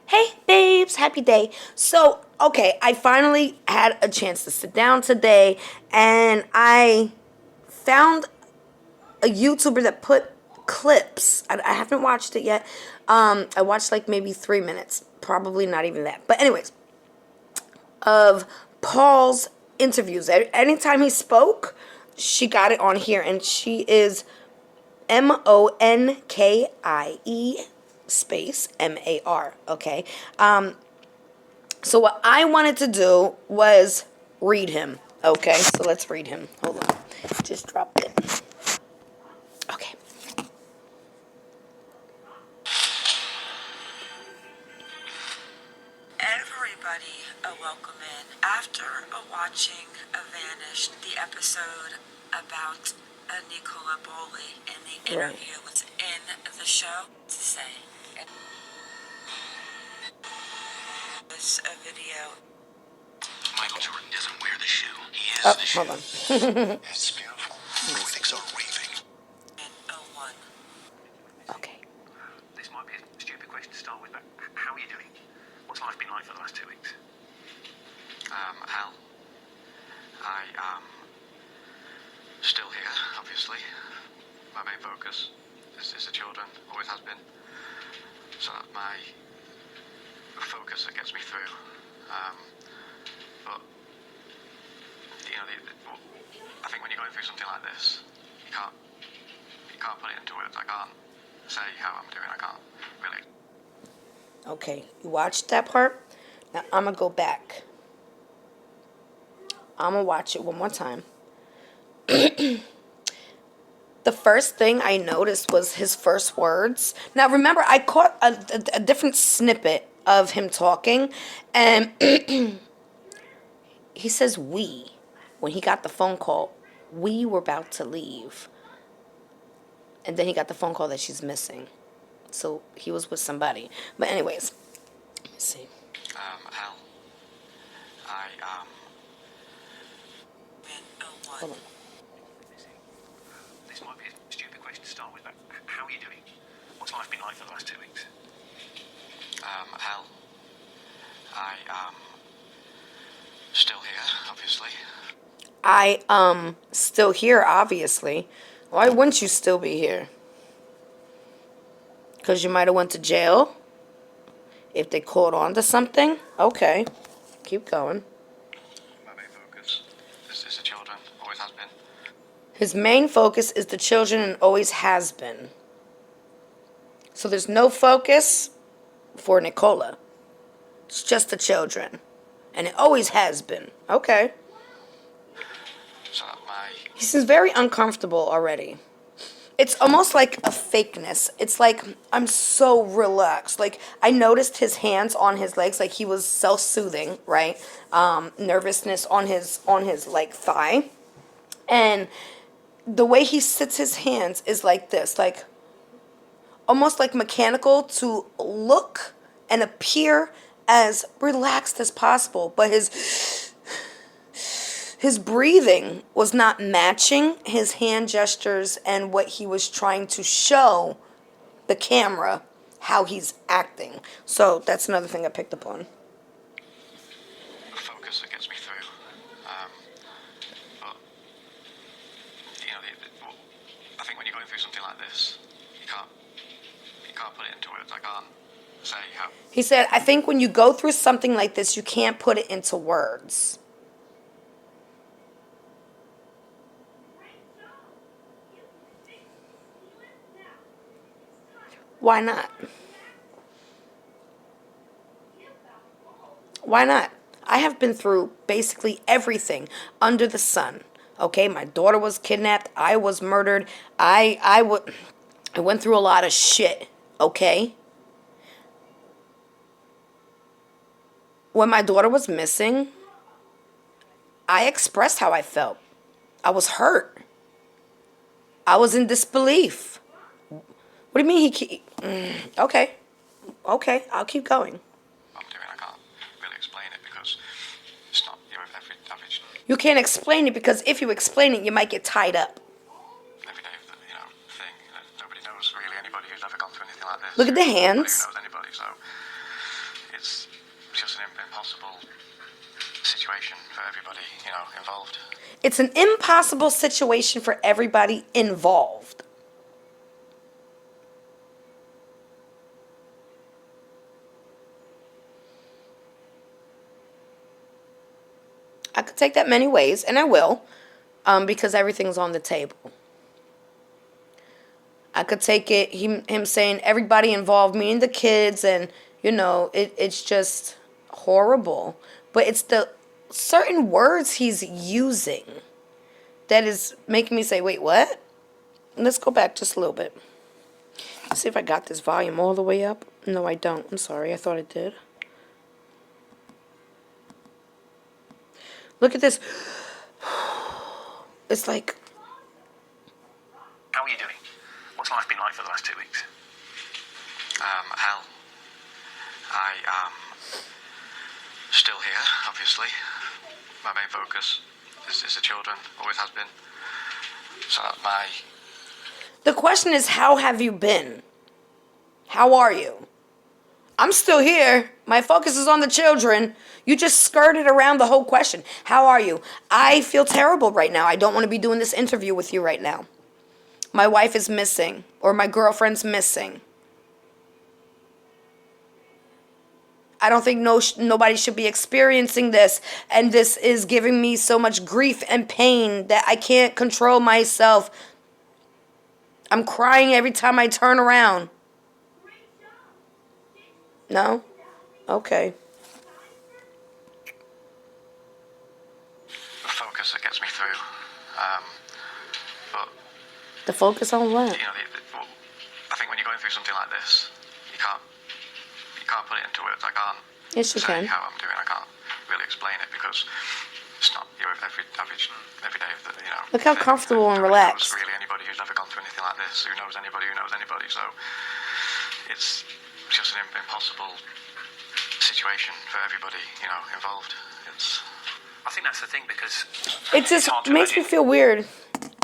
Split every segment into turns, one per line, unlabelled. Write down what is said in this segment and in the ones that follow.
Hey, babes, happy day. So, okay, I finally had a chance to sit down today and I found a YouTuber that put clips. I haven't watched it yet. I watched like maybe 3 minutes, probably not even that. But, anyways, of Paul's interviews. Anytime he spoke, she got it on here, and she is Monkie space MAR. Okay. So what I wanted to do was read him. Okay, so let's read him. Hold on. Just dropped it. Okay.
Everybody, welcome in. After watching Vanished, the episode about Nicola Bowley and the interview was in the show to say this video.
Michael Jordan doesn't wear the shoe. He is the shoe.
Hold on.
It's beautiful. Critics are raving.
And 01.
Okay.
This might be a stupid question to start with, but how are you doing? What's life been like for the last 2 weeks?
Hal. I am still here, obviously. My main focus is the children, always has been. So that's my focus that gets me through. But, you know, I think when you're going through something like this, you can't put it into words. I can't say how I'm doing. I can't really.
Okay, you watched that part? Now I'm going to go back. I'm going to watch it one more time. The first thing I noticed was his first words. Now, remember, I caught a different snippet of him talking, and he says we. When he got the phone call, we were about to leave. And then he got the phone call that she's missing. So he was with somebody. But anyways, let me see.
Hal. I am.
And 01.
Hold on.
This might be a stupid question to start with, but how are you doing? What's life been like for the last 2 weeks?
Hal. I am still here, obviously.
I still here, obviously. Why wouldn't you still be here? Because you might have went to jail? If they caught on to something? Okay. Keep going.
My main focus is the children, always has been.
His main focus is the children and always has been. So there's no focus for Nicola. It's just the children. And it always has been. Okay.
So my.
He seems very uncomfortable already. It's almost like a fakeness. It's like, I'm so relaxed. Like, I noticed his hands on his legs, like he was self-soothing, right? Nervousness on his like thigh. And the way he sits his hands is like this, like almost like mechanical to look and appear as relaxed as possible. But his breathing was not matching his hand gestures and what he was trying to show the camera how he's acting. So that's another thing I picked up on.
Focus that gets me through. But, you know, I think when you're going through something like this, you can't put it into words. I can't say how.
He said, I think when you go through something like this, you can't put it into words. Why not? Why not? I have been through basically everything under the sun. Okay, my daughter was kidnapped. I was murdered. I went through a lot of shit. Okay. When my daughter was missing, I expressed how I felt. I was hurt. I was in disbelief. What do you mean okay. Okay, I'll keep going.
I'm doing. I can't really explain it because it's not your average
You can't explain it because if you explain it, you might get tied up.
everyday, thing. Nobody knows really anybody who's ever gone through anything like this.
Look at the
Nobody
hands.
knows anybody, so impossible situation for everybody, involved.
It's an impossible situation for everybody involved. I could take that many ways, and I will, because everything's on the table. I could take it, him saying everybody involved, me and the kids, and, it's just horrible. But it's the certain words he's using that is making me say, wait, what? Let's go back just a little bit. Let's see if I got this volume all the way up. No, I don't. I'm sorry. I thought I did. Look at this. It's like...
How are you doing? What's life been like for the last 2 weeks?
Hell. I am still here, obviously. My main focus is the children, always has been. So
The question is, how have you been? How are you? I'm still here. My focus is on the children. You just skirted around the whole question. How are you? I feel terrible right now. I don't want to be doing this interview with you right now. My wife is missing, or my girlfriend's missing. I don't think nobody should be experiencing this, and this is giving me so much grief and pain that I can't control myself. I'm crying every time I turn around. No? Okay.
the focus that gets me through. But
The focus on what?
I think when you're going through something like this, you can't put it into words. I can't
Yes, you
say
can.
how I'm doing. I can't really explain it because it's not your average every day of the
Look how
thing.
comfortable and
Nobody
relaxed.
knows really anybody who's never gone through anything like this. Who knows anybody who knows anybody? So it's just an impossible situation for everybody involved.
I think that's the thing, because
It just
it's hard to
makes me
imagine.
feel weird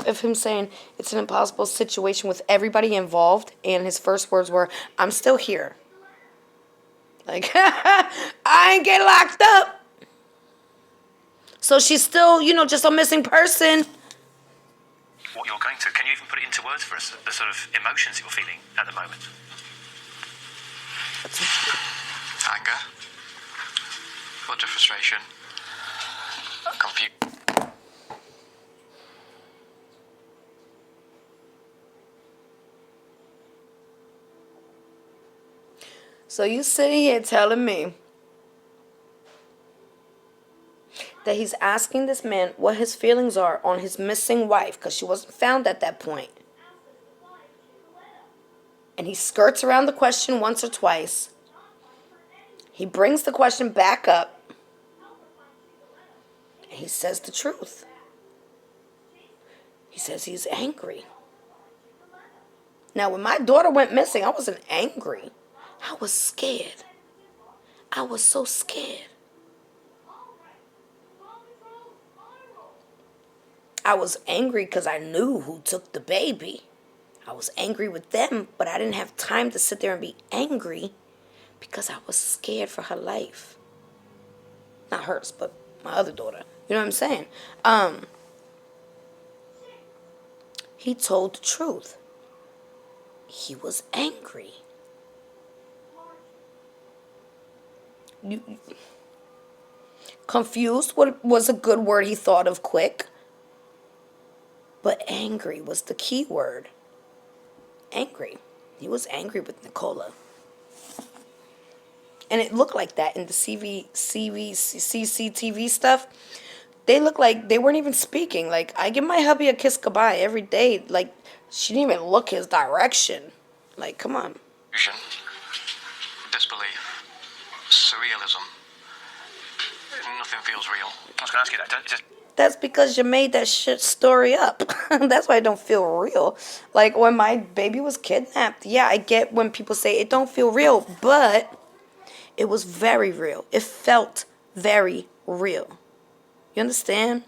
of him saying it's an impossible situation with everybody involved, and his first words were, I'm still here. Like, I ain't get locked up. So she's still, just a missing person.
What you're going through. Can you even put it into words for us, the sort of emotions that you're feeling at the moment?
Anger, bunch of frustration, confusion.
So you sitting here telling me that he's asking this man what his feelings are on his missing wife, because she wasn't found at that point. And he skirts around the question once or twice. He brings the question back up. And he says the truth. He says he's angry. Now, when my daughter went missing, I wasn't angry. I was scared. I was so scared. I was angry because I knew who took the baby. I was angry with them, but I didn't have time to sit there and be angry because I was scared for her life. Not hers, but my other daughter. You know what I'm saying? He told the truth. He was angry. Confused was a good word he thought of quick. But angry was the key word. Angry. He was angry with Nicola. And it looked like that in the CCTV stuff. They looked like they weren't even speaking. Like, I give my hubby a kiss goodbye every day. Like, she didn't even look his direction. Like, come on.
Disbelief, surrealism. Nothing feels real.
I was going to ask you that.
That's because you made that shit story up. That's why it don't feel real. Like, when my baby was kidnapped, yeah, I get when people say it don't feel real, but it was very real. It felt very real. You understand?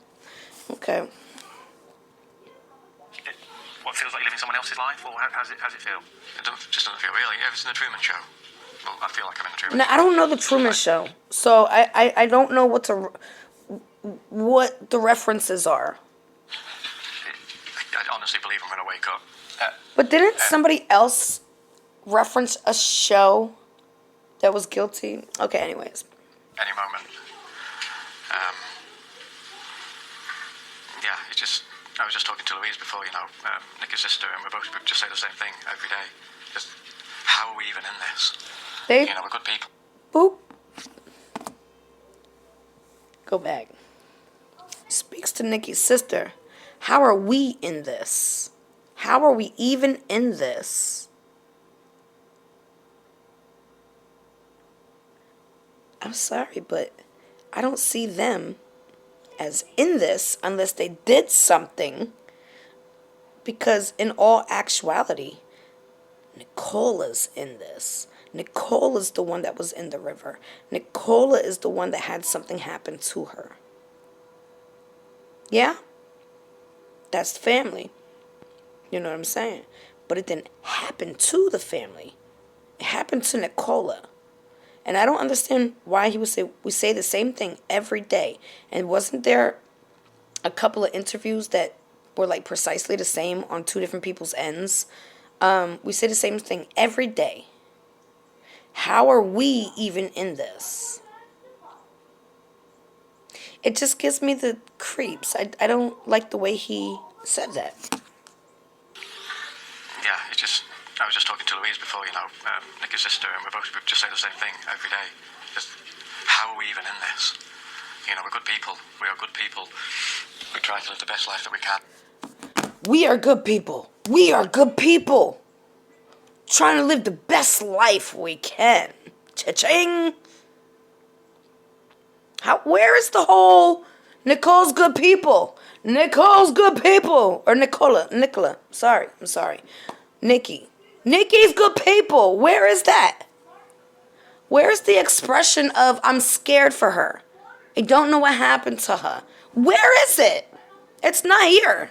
Okay.
What feels like you're living someone else's life, or how's it feel?
Just doesn't feel real. You ever seen the Truman Show? Well, I feel like I'm in the Truman
Now, I don't know the Truman Show, so I don't know what the references are.
I honestly believe I'm going to wake up.
But didn't somebody else reference a show that was guilty? Okay, anyways.
Any moment. Yeah, I was just talking to Louise before, Nicky's sister, and we both just say the same thing every day. Just, how are we even in this? We're good people.
Boop. Go back. Speaks to Nicky's sister. How are we in this? How are we even in this? I'm sorry, but I don't see them as in this unless they did something. Because in all actuality, Nicola's in this. Nicola's the one that was in the river. Nicola is the one that had something happen to her. Yeah? That's family. You know what I'm saying? But it didn't happen to the family. It happened to Nicola. And I don't understand why he would say, we say the same thing every day. And wasn't there a couple of interviews that were like precisely the same on two different people's ends? We say the same thing every day. How are we even in this? It just gives me the creeps. I don't like the way he said that.
Yeah, I was just talking to Louise before, Nicky's sister, and we both just say the same thing every day. Just, how are we even in this? We're good people. We are good people. We try to live the best life that we can.
We are good people. We are good people. Trying to live the best life we can. Cha-ching. Where is the whole Nicole's good people? Nicole's good people. Or Nicola. I'm sorry. Nikki's good people. Where is that? Where's the expression of I'm scared for her? I don't know what happened to her. Where is it? It's not here.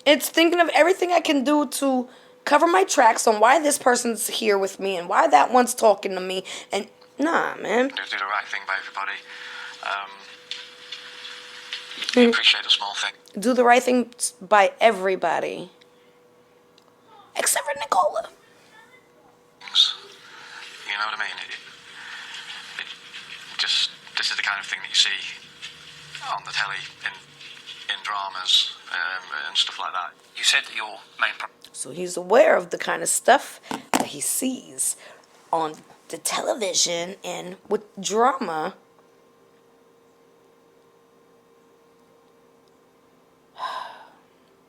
It's thinking of everything I can do to cover my tracks on why this person's here with me and why that one's talking to me. And nah, man.
Do the right thing by everybody. Appreciate the small thing.
Do the right thing by everybody. Except for Nicola.
You know what I mean? This is the kind of thing that you see on the telly in dramas and stuff like that.
You said that your main
So he's aware of the kind of stuff that he sees on the television and with drama.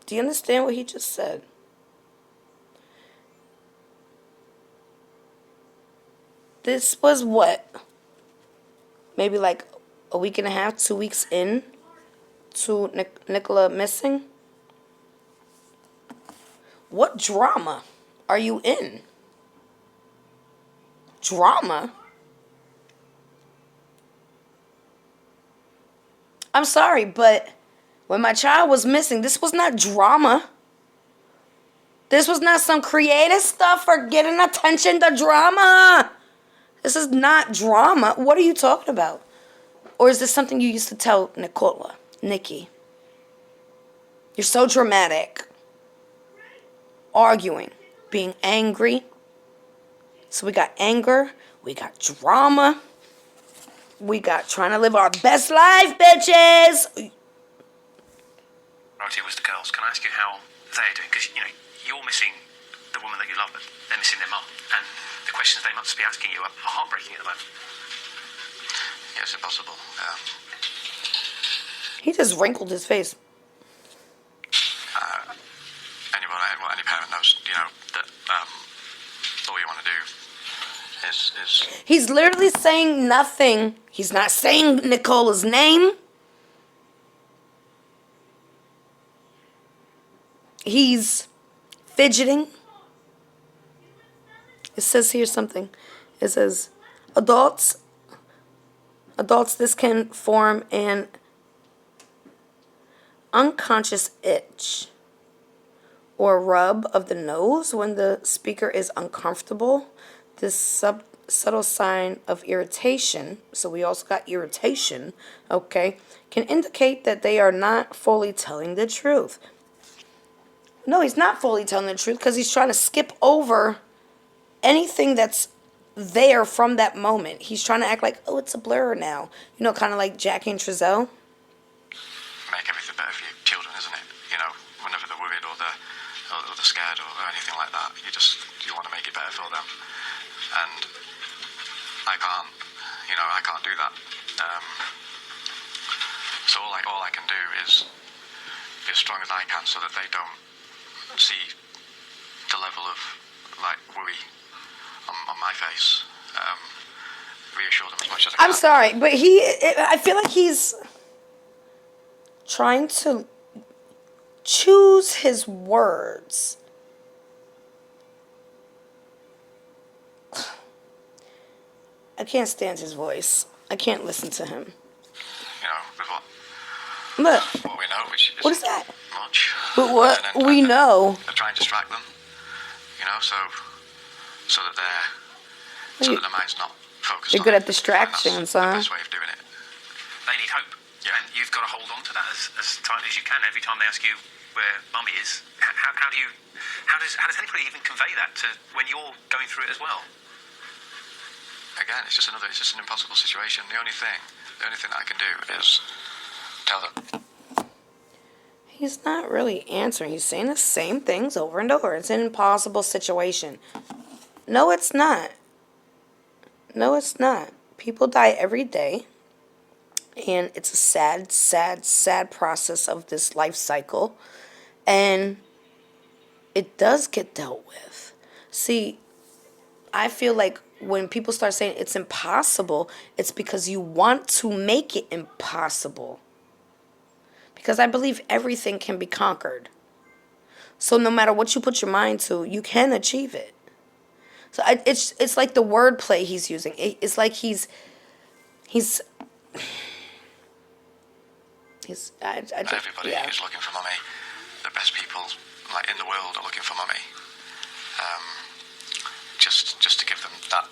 Do you understand what he just said? This was what? Maybe like a week and a half, 2 weeks in to Nicola missing? What drama are you in? Drama? I'm sorry, but when my child was missing, this was not drama. This was not some creative stuff for getting attention to drama. This is not drama. What are you talking about? Or is this something you used to tell Nikki? You're so dramatic. Arguing. Being angry. So we got anger. We got drama. We got trying to live our best life, bitches.
priority was the girls. Can I ask you how they're doing? Because, you're missing the woman that you love, but they're missing their mum. And the questions they must be asking you are heartbreaking at the moment.
Yes, impossible.
He just wrinkled his face.
Any parent knows, that all you want to do is...
He's literally saying nothing. He's not saying Nicola's name. He's fidgeting. It says here something. It says, adults, this can form an unconscious itch or rub of the nose when the speaker is uncomfortable. This subtle sign of irritation, so we also got irritation, okay, can indicate that they are not fully telling the truth. No, he's not fully telling the truth because he's trying to skip over anything that's there from that moment. He's trying to act like, oh, it's a blur now. You know, kind of like Jackie and Trezelle.
Make everything better for your children, isn't it? You know, whenever they're worried or they're scared or anything like that, you want to make it better for them. And I can't do that. So all I can do is be as strong as I can so that they don't see the level of like worry on my face. Reassure them as much as I can.
I'm sorry, but I feel like he's trying to choose his words. I can't stand his voice. I can't listen to him.
You know, with
Look,
what we know, which
what is that?
much.
But what we know.
They're trying to distract them, you know, so that their mind's not focused.
You're good at distractions,
that's
huh?
the best way of doing it.
They need hope.
Yeah.
And you've got to hold on to that as tightly as you can every time they ask you where mummy is. How does anybody even convey that to when you're going through it as well?
Again, it's just an impossible situation. The only thing that I can do is tell them.
He's not really answering. He's saying the same things over and over. It's an impossible situation. No, it's not. No, it's not. People die every day. And it's a sad, sad, sad process of this life cycle. And it does get dealt with. See, I feel like when people start saying it's impossible, it's because you want to make it impossible. Because I believe everything can be conquered. So no matter what you put your mind to, you can achieve it. So it's like the wordplay he's using. It's like he's
Everybody is looking for mummy. The best people like in the world are looking for mummy. Just to give them that.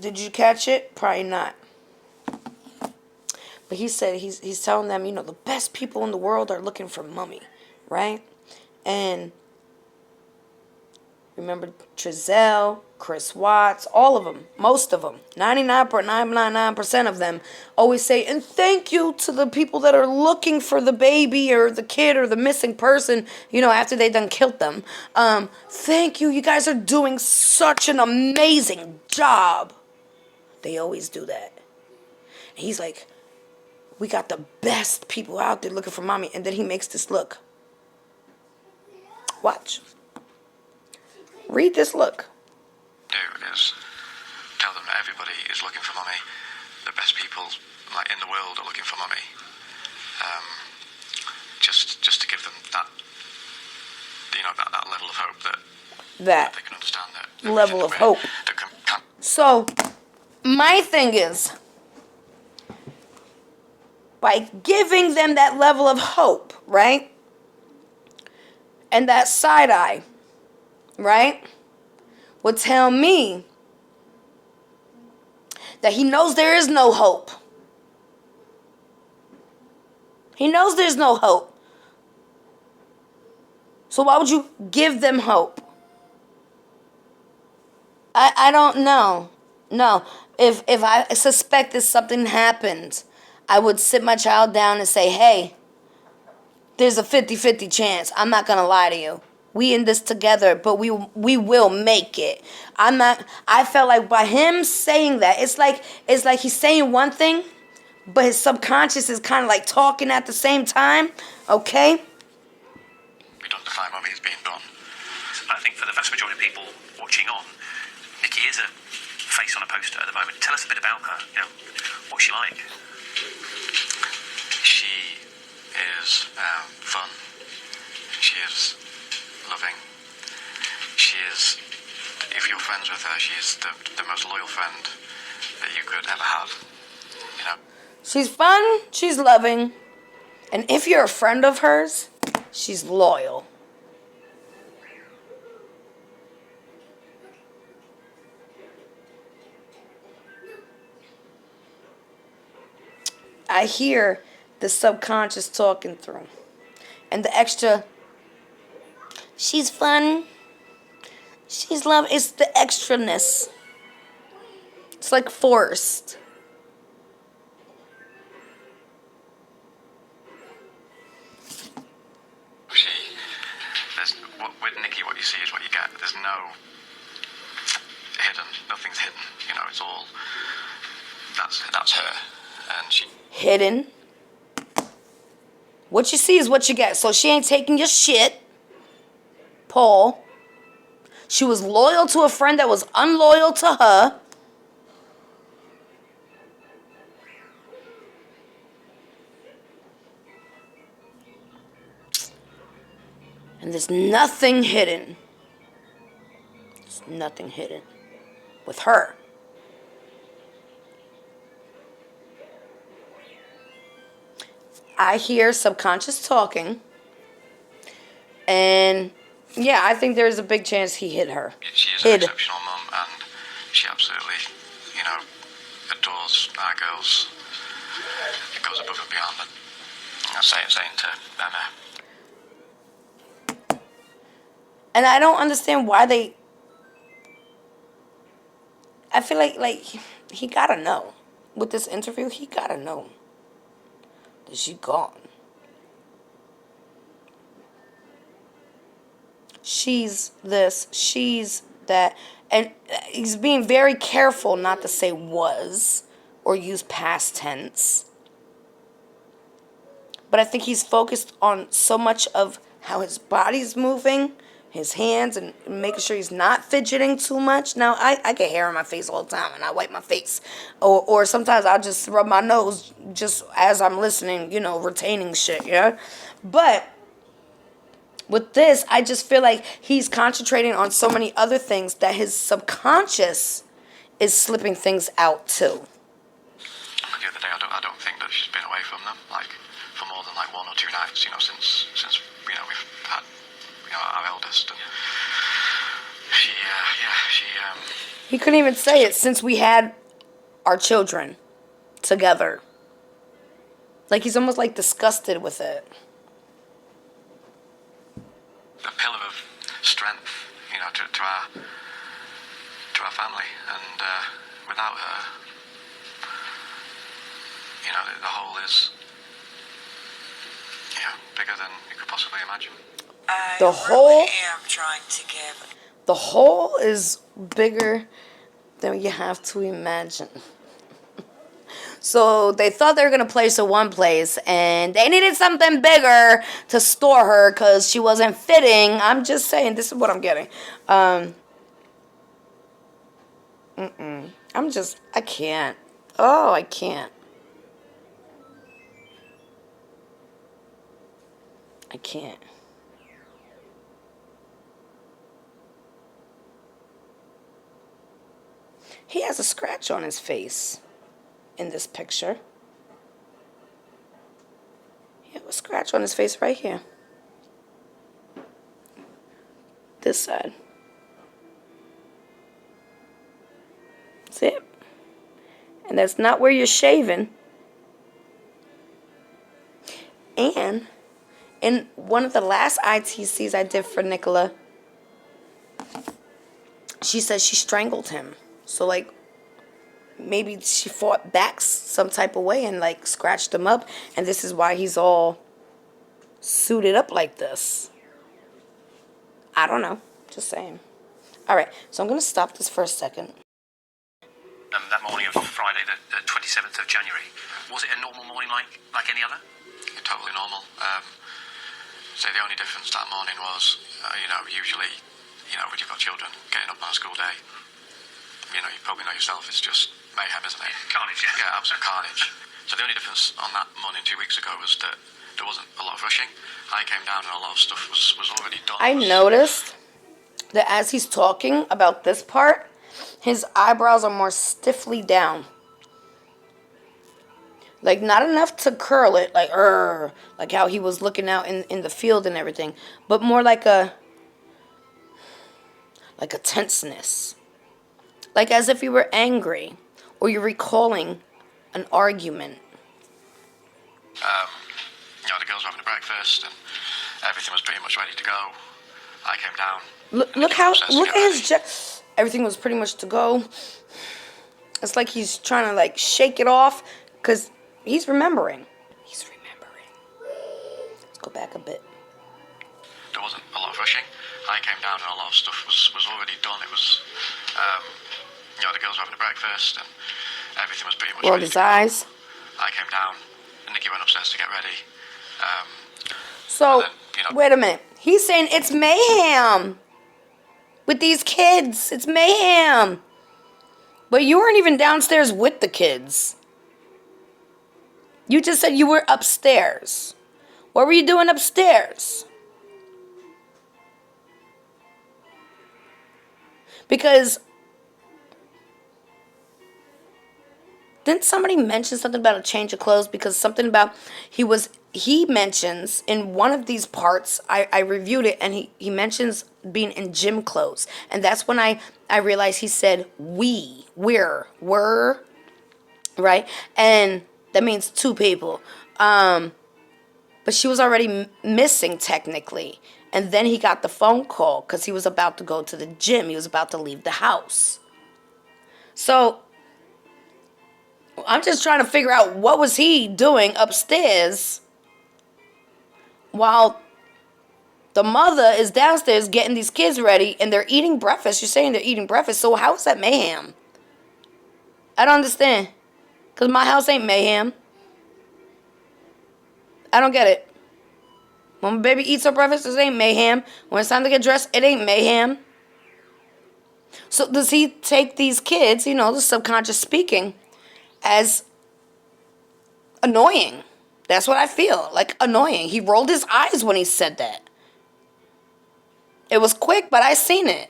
Did you catch it? Probably not. But he said he's telling them, you know, the best people in the world are looking for mummy, right? And remember Trezelle, Chris Watts, all of them, most of them, 99.999% of them always say, and thank you to the people that are looking for the baby or the kid or the missing person, you know, after they done killed them. Thank you. You guys are doing such an amazing job. They always do that. And he's like, we got the best people out there looking for mommy. And then he makes this look. Watch. Read this look.
Do is tell them that everybody is looking for mummy. The best people like in the world are looking for mummy. Just to give them that, you know, that level of hope that they can understand that
level of hope. So my thing is, by giving them that level of hope, right? And that side eye, right? Would tell me that he knows there is no hope. He knows there's no hope. So why would you give them hope? I don't know. No. If I suspect that something happened, I would sit my child down and say, hey, there's a 50-50 chance. I'm not going to lie to you. We in this together, but we will make it. I felt like by him saying that, it's like he's saying one thing, but his subconscious is kind of like talking at the same time, okay?
We don't define mummy as being done.
I think for the vast majority of people watching on, Nikki is a face on a poster at the moment. Tell us a bit about her. You know, what's she like?
She is fun. She is loving. She is, if you're friends with her, she is the most loyal friend that you could ever have. You know?
She's fun, she's loving, and if you're a friend of hers, She's loyal. I hear the subconscious talking through. And the extra, she's fun. She's love. It's the extraness. It's like forced.
With Nikki, what you see is what you get. There's no hidden. Nothing's hidden. You know, it's all. That's her, and she.
Hidden. What you see is what you get. So she ain't taking your shit, Paul. She was loyal to a friend that was unloyal to her. And there's nothing hidden. There's nothing hidden with her. I hear subconscious talking. And yeah, I think there's a big chance he hit her.
She is an exceptional mum, and she absolutely, you know, adores our girls. It goes above and beyond. And I'm saying to Emma.
And I don't understand why they. I feel like he gotta know. With this interview, he gotta know that she gone. She's this, she's that. And he's being very careful not to say was or use past tense. But I think he's focused on so much of how his body's moving, his hands, and making sure he's not fidgeting too much. Now, I get hair on my face all the time, and I wipe my face. Or sometimes I'll just rub my nose just as I'm listening, you know, retaining shit, yeah? But with this, I just feel like he's concentrating on so many other things that his subconscious is slipping things out too.
The other day, I don't think that she's been away from them, like, for more than, like, 1 or 2 nights, you know, since you know, we've had, you know, our eldest, and she.
He couldn't even say it since we had our children together. Like, he's almost, like, disgusted with it.
A pillar of strength, you know, to our family, and without her, you know, the hole is, you know, bigger than you could possibly imagine.
The hole.
am trying to give.
The hole is bigger than you have to imagine. So they thought they were going to place her one place, and they needed something bigger to store her because she wasn't fitting. I'm just saying, this is what I'm getting. I can't. Oh, I can't. I can't. He has a scratch on his face in this picture. He has a scratch on his face right here. This side. That's it. And that's not where you're shaving. And in one of the last ITCs I did for Nicola, she said she strangled him. So, like, maybe she fought back some type of way and, like, scratched him up. And this is why he's all suited up like this. I don't know. Just saying. All right. So I'm going to stop this for a second.
That morning of Friday, the 27th of January, was it a normal morning like any other?
Totally normal. So the only difference that morning was, you know, usually, you know, when you've got children getting up on a school day, you know, you probably know yourself, it's just mayhem, isn't it?
Carnage, yeah.
Yeah, absolute carnage. So the only difference on that morning 2 weeks ago was that there wasn't a lot of rushing. I came down and a lot of stuff was already done.
I noticed that as he's talking about this part, his eyebrows are more stiffly down. Like, not enough to curl it, like how he was looking out in the field and everything, but more like a tenseness. Like as if you were angry or you're recalling an argument.
The girls were having a breakfast and everything was pretty much ready to go. I came down.
Look at his everything was pretty much to go. It's like he's trying to like shake it off because he's remembering. Let's go back a bit.
There wasn't a lot of rushing. I came down and a lot of stuff was already done. It was, the girls were having a breakfast and everything was pretty much
Rolled
ready
his
to go.
eyes.
I came down and Nikki went upstairs to get ready.
So,
then,
wait a minute. He's saying it's mayhem with these kids. It's mayhem. But you weren't even downstairs with the kids. You just said you were upstairs. What were you doing upstairs? Because didn't somebody mention something about a change of clothes? Because something about he mentions in one of these parts, I reviewed it, and he mentions being in gym clothes. And that's when I realized he said we're, right? And that means two people. But she was already missing technically. And then he got the phone call because he was about to go to the gym. He was about to leave the house. So I'm just trying to figure out what was he doing upstairs while the mother is downstairs getting these kids ready and they're eating breakfast. You're saying they're eating breakfast. So how is that mayhem? I don't understand. Because my house ain't mayhem. I don't get it. When my baby eats her breakfast, it ain't mayhem. When it's time to get dressed, it ain't mayhem. So does he take these kids, the subconscious speaking, as annoying? That's what I feel, like annoying. He rolled his eyes when he said that. It was quick, but I seen it.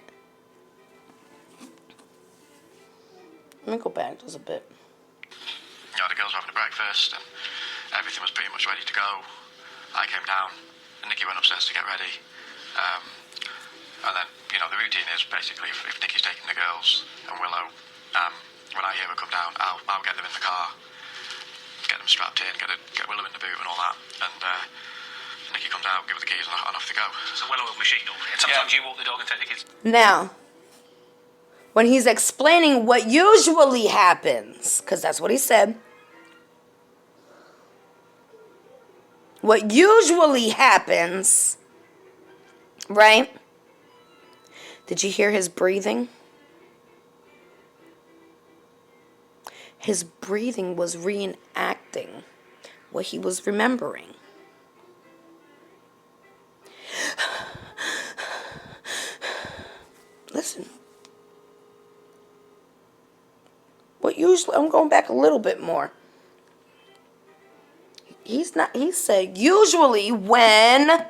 Let me go back just a bit.
The girls were having a breakfast and everything was pretty much ready to go. I came down and Nikki went upstairs to get ready. And then, the routine is basically if Nikki's taking the girls and Willow, when I hear her come down, I'll get them in the car, get them strapped in, get Willow in the boot and all that. And Nikki comes out, give her the keys and off they go.
It's a well-oiled machine normally. And sometimes you walk the dog and take the kids.
Now, when he's explaining what usually happens, because that's what he said, what usually happens, right? Did you hear his breathing? His breathing was reenacting what he was remembering. Listen. I'm going back a little bit more. He said, usually when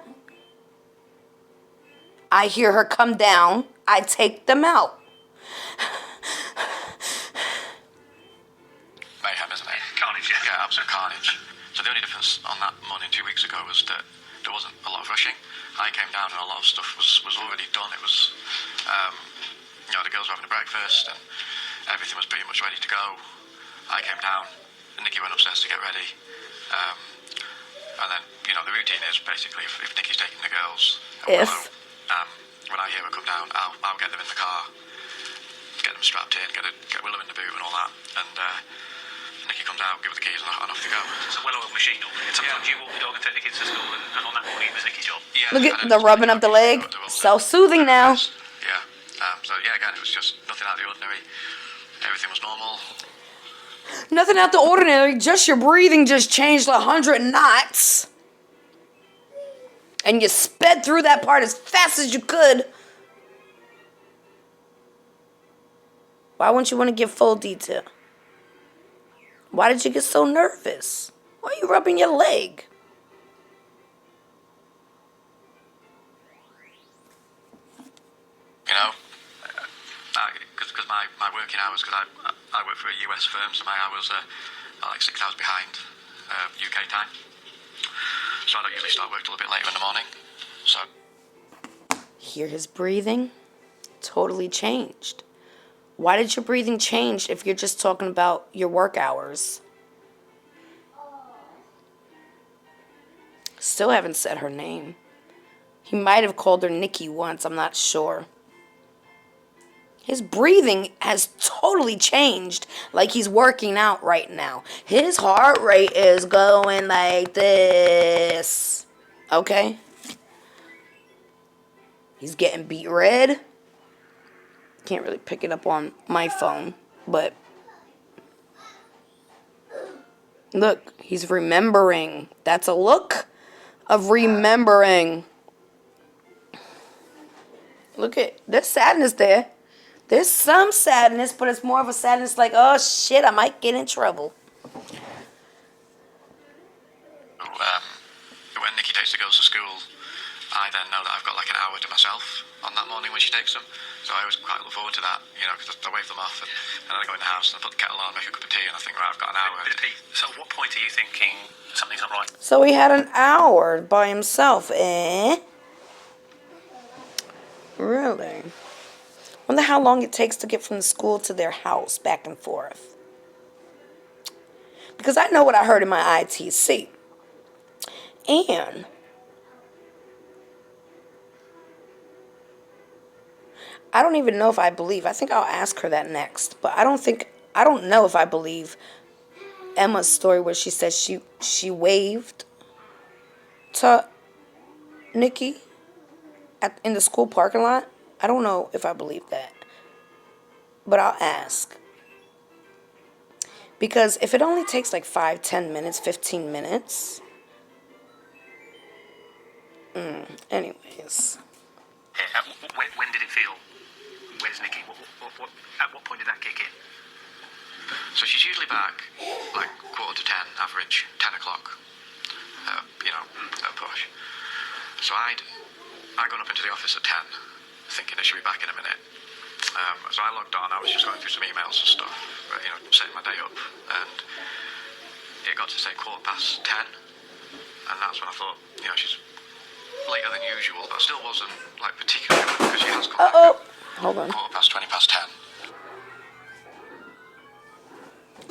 I hear her come down, I take them out.
Mayhem, isn't it?
Carnage, yeah.
Yeah, absolute carnage. So the only difference on that morning 2 weeks ago was that there wasn't a lot of rushing. I came down and a lot of stuff was already done. It was, the girls were having a breakfast and everything was pretty much ready to go. I came down and Nikki went upstairs to get ready. And then, the routine is basically if Nikki's taking the girls and Willow, when I hear her come down, I'll get them in the car, get them strapped in, get Willow in the boot and all that. And Nikki comes out, give her the keys and off they go.
It's a well-oiled machine normally. And sometimes you walk the dog and take the kids to school and on that morning it was Nikki's job.
Yeah,
Look at the rubbing of the leg. Self-soothing now.
Yeah. Again, it was just nothing out of the ordinary. Everything was normal.
Nothing out the ordinary. Just your breathing just changed 100 knots. And you sped through that part as fast as you could. Why wouldn't you want to give full detail? Why did you get so nervous? Why are you rubbing your leg?
Because my working hours, because I work for a US firm, so my hours are like 6 hours behind. UK time. So I don't usually start work till a bit later in the morning. So.
Hear his breathing? Totally changed. Why did your breathing change if you're just talking about your work hours? Still haven't said her name. He might have called her Nikki once, I'm not sure. His breathing has totally changed, like he's working out right now. His heart rate is going like this. Okay? He's getting beet red. Can't really pick it up on my phone, but look, he's remembering. That's a look of remembering. Look at, there's sadness there. There's some sadness, but it's more of a sadness like, oh shit, I might get in trouble.
When Nikki takes the girls to school, I then know that I've got like an hour to myself on that morning when she takes them. So I always quite look forward to that, you know, because I wave them off and then I go in the house and I put the kettle on, make a cup of tea, and I think, right, I've got an hour.
So at what point are you thinking something's not right?
So he had an hour by himself, eh? Really? Wonder how long it takes to get from the school to their house, back and forth. Because I know what I heard in my ITC. And I don't even know if I believe. I think I'll ask her that next. But I don't know if I believe Emma's story where she says she waved to Nikki in the school parking lot. I don't know if I believe that. But I'll ask. Because if it only takes like 5, 10 minutes, 15 minutes. Anyways.
When did it feel? Where's Nikki? At what point did that kick in?
So she's usually back like 9:45, average, 10 o'clock. Push. So I got up into the office at 10, thinking that she'd be back in a minute. So I logged on, I was just going through some emails and stuff, setting my day up, and it got to say 10:15, and that's when I thought, she's later than usual, but I still wasn't, like, particularly good, because she has come back
Hold on.
10:10.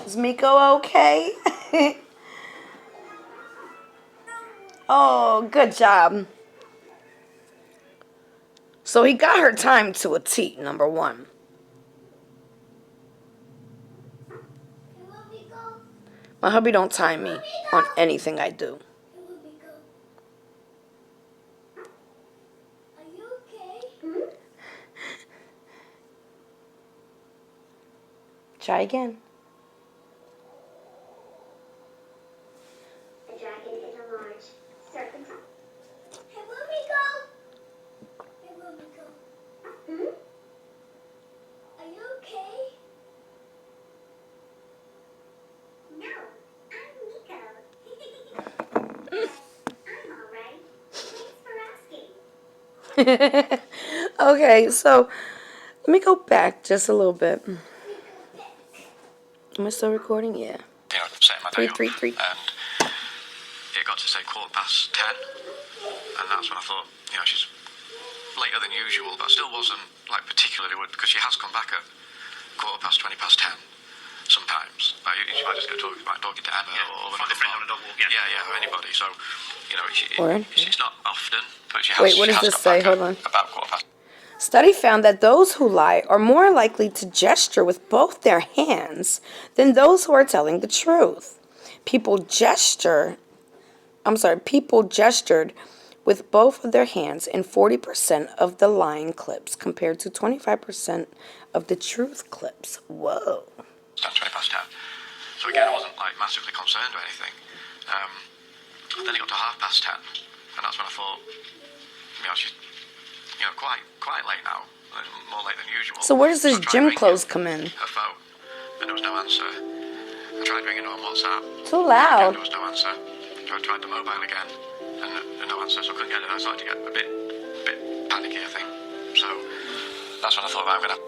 Is Miko okay? Oh, good job. So he got her time to a T, number one. My hubby don't time me on anything I do.
Are you okay?
Try again.
A dragon is a large serpent. Hey, where we go? Hey, where we go? Are you okay? No, I'm Nico. Yes, I'm all right. Thanks for asking.
Okay, so let me go back just a little bit. Am I still recording? Yeah.
Setting my day up,
333.
and it got to say 10:15, and that's when I thought, she's later than usual, but I still wasn't, like, particularly good, because she has come back at 10:10 sometimes. She might just get talking to Emma or
find a friend on a dog walk,
or anybody, so,
Word.
it's not often, but she has.
Wait, what
she
does
has
this
come
say?
back
Hold
at
on.
About 10:15.
Study found that those who lie are more likely to gesture with both their hands than those who are telling the truth. People gestured with both of their hands in 40% of the lying clips compared to 25% of the truth clips. Whoa.
10:10. So again, I wasn't, like, massively concerned or anything. Then it got to 10:30, and that's when I thought, she's, quite late now, more late than usual.
So where does this
I tried
gym
ringing
clothes come in?
her phone, and there was no answer. I tried ringing her on WhatsApp.
Too
Again,
loud.
there was no answer. I tried the mobile again, and no answer. So I couldn't get it. I started to get a bit panicky, I think. So that's when I thought, right, I'm gonna.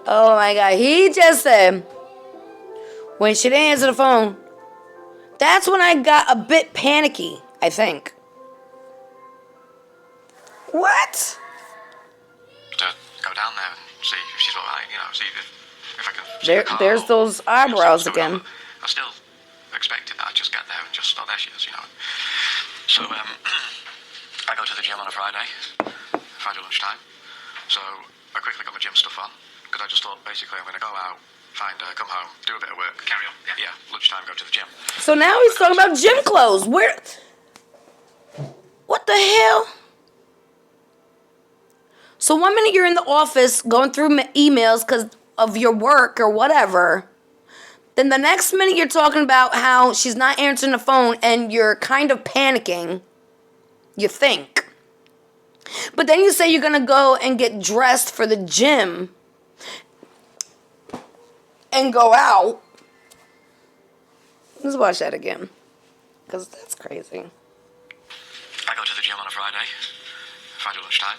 Oh my God. He just said, When she didn't answer the phone, that's when I got a bit panicky, I think. What?
To go down there and see if she's alright, see if I can see
There,
the car.
there's those eyebrows
see what's going on.
again.
I still expected that I'd just get there and just, oh, there she is, So, I go to the gym on a Friday lunchtime. So, I quickly got my gym stuff on, because I just thought, basically, I'm going to go out, find her, come home, do a bit of work.
Carry on.
Yeah, lunchtime, go to the gym.
So now he's talking about gym clothes. Where? What the hell? So 1 minute you're in the office going through emails because of your work or whatever. Then the next minute you're talking about how she's not answering the phone and you're kind of panicking. You think. But then you say you're going to go and get dressed for the gym and go out. Let's watch that again. Because that's crazy.
I go to the gym on a Friday lunchtime.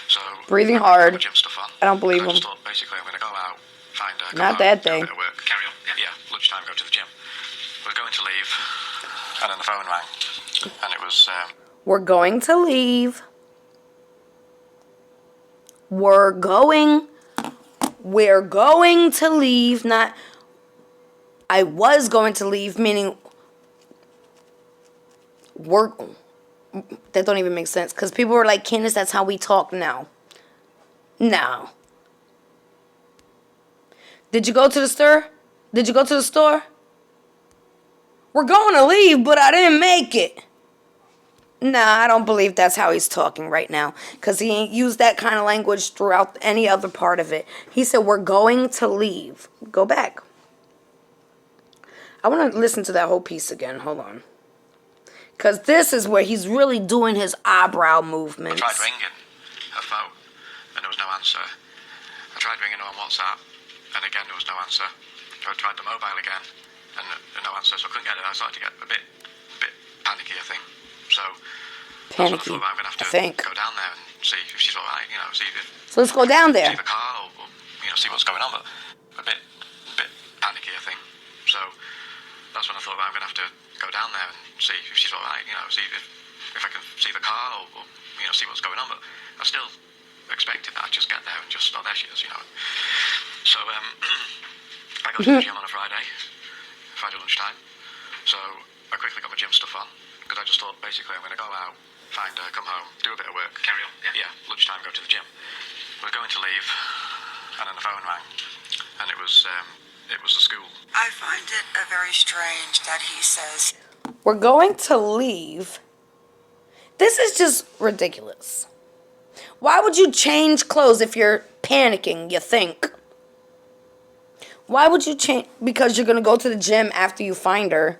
So
Breathing
I put
hard.
my gym stuff on.
I don't believe
I just
him.
thought, basically, I'm going to go out, find her, come
Not
home,
that
do a
day.
bit of work.
Carry on.
Yeah, lunchtime, go to the gym. We're going to leave, and then the phone rang, and it was,
We're going to leave. We're going to leave. Not, I was going to leave, meaning that don't even make sense. Because people were like, Candace, that's how we talk now. No. Did you go to the store? Did you go to the store? We're going to leave, but I didn't make it. Nah, I don't believe that's how he's talking right now. Because he ain't used that kind of language throughout any other part of it. He said, we're going to leave. Go back. I want to listen to that whole piece again. Hold on. Because this is where he's really doing his eyebrow movements.
I tried ringing her phone, and there was no answer. I tried ringing her on WhatsApp, and again, there was no answer. I tried the mobile again, and no answer, so I couldn't get it. I started to get a bit panicky, I think. So,
Panicky,
that's what I thought, I'm going to have to
I think.
go down there and see if she's alright, see if...
So let's go down there.
See the car, or see what's going on, but a bit panicky, I think. So, that's when I thought, I'm going to have to go down there and see if she's alright, see if I can see the car, or see what's going on, but I still expected that I'd just get there and just, oh, there she is, So, I go to the gym on a Friday lunchtime, so I quickly got my gym stuff on, because I just thought, basically, I'm going to go out, find her, come home, do a bit of work.
Carry on.
Yeah, lunchtime, go to the gym. We're going to leave, and then the phone rang, and it was the school.
I find it very strange that he says
We're going to leave. This is just ridiculous. Why would you change clothes if you're panicking, you think? Why would you change? Because you're going to go to the gym after you find her.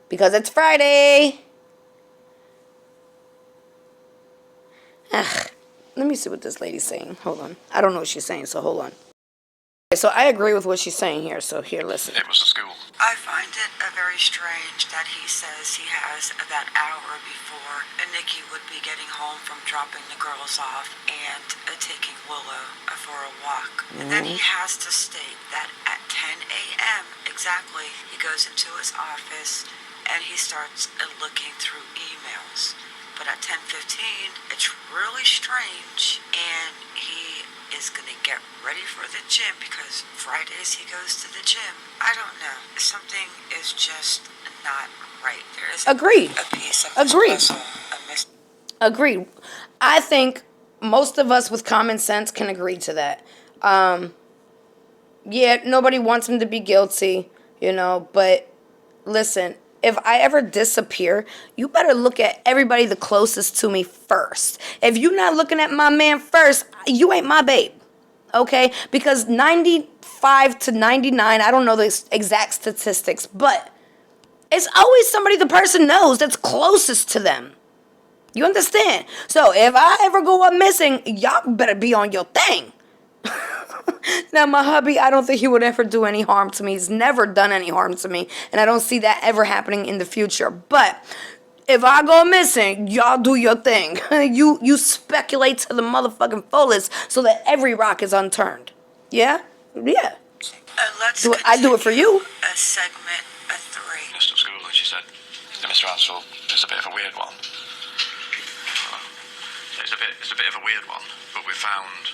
Because it's Friday. Ugh. Let me see what this lady's saying. Hold on. I don't know what she's saying, so hold on. Okay, so I agree with what she's saying here, so here, listen.
It was the school.
I find it very strange that he says he has that hour before Nikki would be getting home from dropping the girls off and taking Willow for a walk. And then he has to state that at 10 a.m. exactly, he goes into his office and he starts looking through emails. But at 10:15, it's really strange, and he is going to get ready for the gym because Fridays he goes to the gym. I don't know. Something is just not right. There is
Agreed.
a piece of this
Agreed.
puzzle, a
Agreed. I think most of us with common sense can agree to that. Yeah, nobody wants him to be guilty, but listen, if I ever disappear, you better look at everybody the closest to me first. If you're not looking at my man first, you ain't my babe. Okay? Because 95 to 99, I don't know the exact statistics, but it's always somebody the person knows that's closest to them. You understand? So if I ever go up missing, y'all better be on your thing. Now, my hubby, I don't think he would ever do any harm to me. He's never done any harm to me. And I don't see that ever happening in the future. But if I go missing, y'all do your thing. You speculate to the motherfucking fullest so that every rock is unturned. Yeah? Yeah.
Let's
I do it for you.
Segment 3.
Finished at school, and she said, Mr. Ansel, it's a bit of a weird one. It's a bit of a weird one, but we found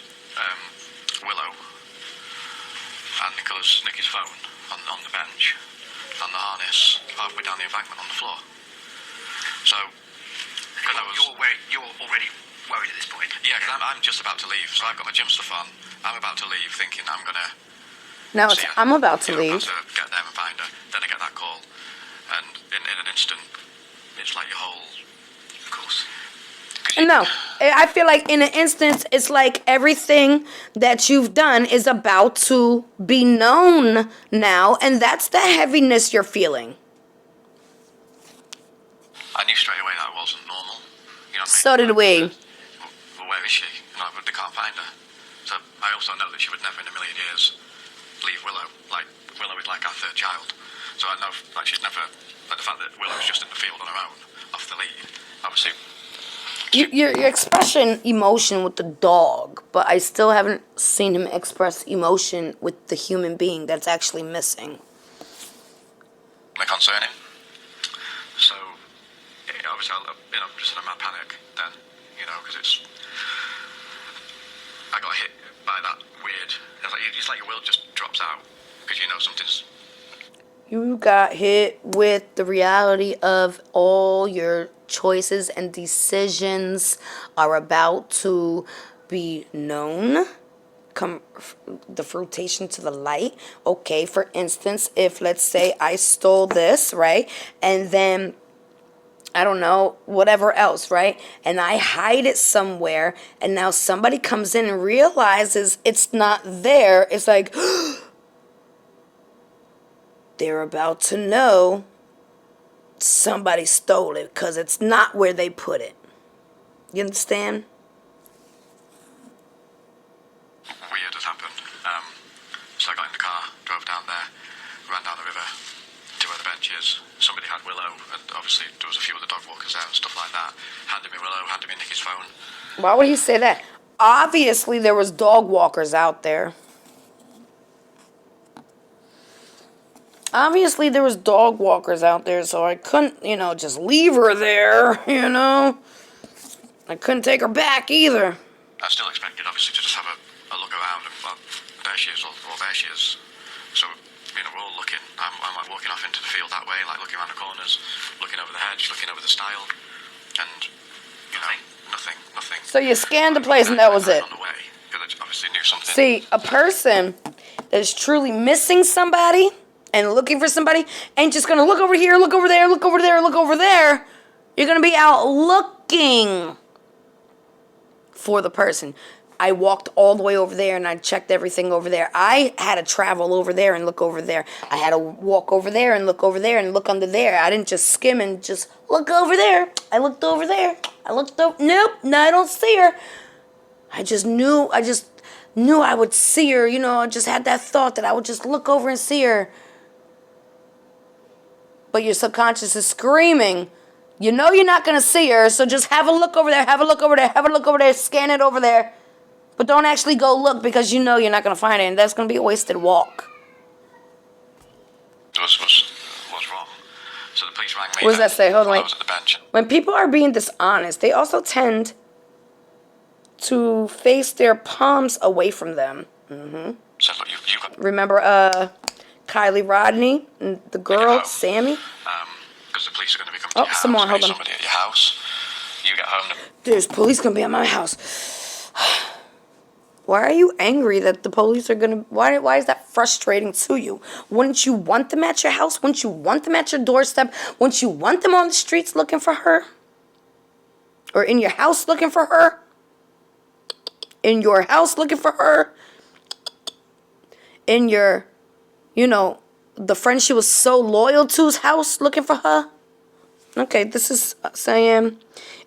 Willow and Nicky's phone on the bench and the harness halfway down the embankment on the floor. So,
You're already worried at this point.
Yeah, because I'm just about to leave, so I've got my gym stuff on. I'm about to leave, thinking I'm gonna.
Now it's, I'm about to leave.
About to get there and find her. Then I get that call, and in an instant, it's like your whole. Of course.
No, I feel like in an instance, it's like everything that you've done is about to be known now, and that's the heaviness you're feeling.
I knew straight away that it wasn't normal. You know what I mean?
So did we.
Well, where is she? No, they can't find her. So I also know that she would never in a million years leave Willow. Like, Willow is like our third child. So I know, like, she'd never, like, the fact that Willow's just in the field on her own, off the lead, obviously.
You're expressing emotion with the dog, but I still haven't seen him express emotion with the human being that's actually missing.
May concern him. So, obviously, I'm just in a mad panic then, because I got hit by that weird. It's like your will just drops out because something's.
You got hit with the reality of all your choices and decisions are about to be known. Come the fruitation to the light. Okay, for instance, if let's say I stole this, right? And then I don't know, whatever else, right? And I hide it somewhere, and now somebody comes in and realizes it's not there. It's like they're about to know somebody stole it because it's not where they put it. You understand?
Weird has happened. So I got in the car, drove down there, ran down the river to where the bench is. Somebody had Willow, and obviously there was a few of the dog walkers there and stuff like that. Handed me Willow, handed me Nicky's phone.
Why would he say that? Obviously, there was dog walkers out there. Obviously, there was dog walkers out there, so I couldn't, just leave her there, I couldn't take her back either.
I still expected, obviously, to just have a look around, and, well, there she is, or there she is. So, we're all looking. I'm like walking off into the field that way, like looking around the corners, looking over the hedge, looking over the stile, and, nothing.
So you scanned the place and that was it.
On the way, because I obviously knew something.
See, a person that is truly missing somebody and looking for somebody ain't just going to look over here, look over there, look over there, look over there. You're going to be out looking for the person. I walked all the way over there and I checked everything over there. I had to travel over there and look over there. I had to walk over there and look over there and look under there. I didn't just skim and just look over there. I looked over there. I looked over. Nope, no, I don't see her. I just knew I would see her. I just had that thought that I would just look over and see her. But your subconscious is screaming, you're not going to see her, so just have a look over there, have a look over there, have a look over there, scan it over there. But don't actually go look because you're not going to find it, and that's going to be a wasted walk.
What's wrong? So the police rang me.
What does that say? Hold on, wait.
I was at the bench.
When people are being dishonest, they also tend to face their palms away from them. Mm-hmm.
So look, you got.
Remember, Kylie Rodney and the girl, Sammy?
Because the police are going to be coming to your house.
Someone, hold on.
Somebody at your house. You get home.
There's police going to be at my house. Why are you angry that the police are going to... Why is that frustrating to you? Wouldn't you want them at your house? Wouldn't you want them at your doorstep? Wouldn't you want them on the streets looking for her? Or in your house looking for her? In your house looking for her? In your... the friend she was so loyal to's house looking for her? Okay, this is saying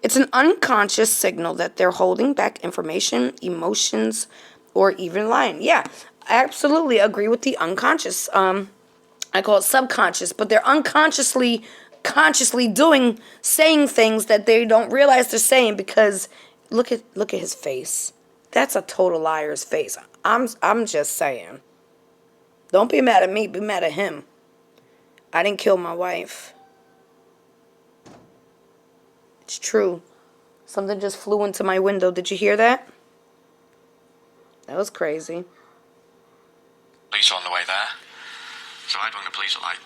it's an unconscious signal that they're holding back information, emotions, or even lying. Yeah, I absolutely agree with the unconscious. I call it subconscious, but they're consciously saying things that they don't realize they're saying because look at his face. That's a total liar's face. I'm just saying. Don't be mad at me. Be mad at him. I didn't kill my wife. It's true. Something just flew into my window. Did you hear that? That was crazy.
Police on the way there. So I'd rung the police at like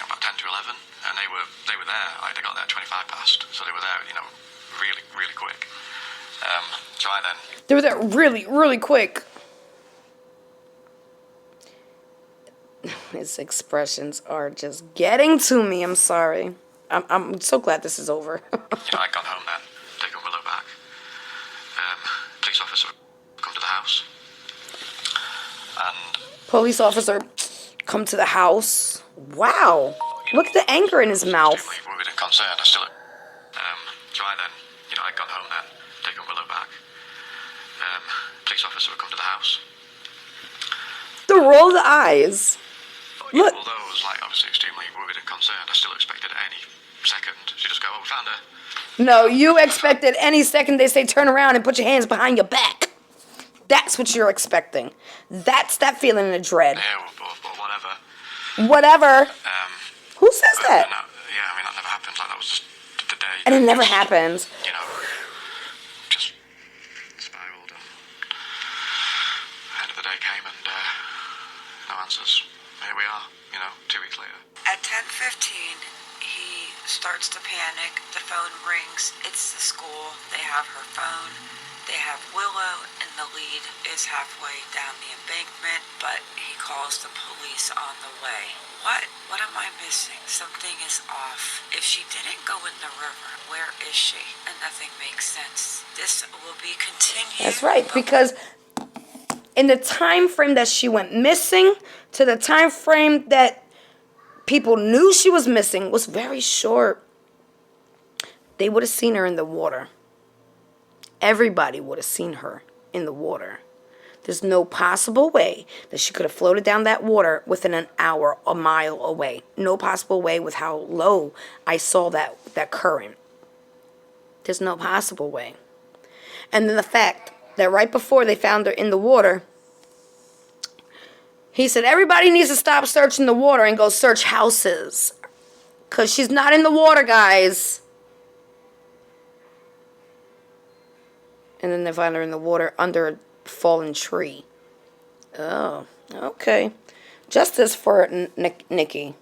about 10 to 11, and they were there. They got there 25 past, so they were there, really, really quick. So I then...
They were there really, really quick. His expressions are just getting to me. I'm sorry. I'm so glad this is over.
I'd gone home then, taken Willow back. Police officer come to the house. And...
Police officer come to the house. Wow. Look at the anger in his mouth.
Extremely worried and concerned. I still... so I then, I'd gone home then, taken Willow back. Police officer would come to the house.
The roll the eyes. Look.
Although I was obviously extremely worried and concerned, I still expected at any second to just go, oh, we found her.
No, you expected any second they say turn around and put your hands behind your back. That's what you're expecting. That's that feeling of dread.
Yeah, or whatever.
Whatever. Who says that?
Yeah, I mean, that never happened. That was just the day.
And it never happens.
Just spiraled, and the end of the day came, and no answers. Here we are, 2 weeks later.
At 10:15, he starts to panic. The phone rings. It's the school. They have her phone. They have Willow, and the lead is halfway down the embankment, but he calls the police on the way. What am I missing? Something is off. If she didn't go in the river, where is she? And nothing makes sense. This will be continued.
That's right, because in the time frame that she went missing to the time frame that people knew she was missing was very short. They would have seen her in the water. Everybody would have seen her in the water. There's no possible way that she could have floated down that water within an hour, a mile away. No possible way with how low I saw that current. There's no possible way. And then the fact that right before they found her in the water, he said, everybody needs to stop searching the water and go search houses. Because she's not in the water, guys. And then they find her in the water under a fallen tree. Oh, okay. Justice for Nikki.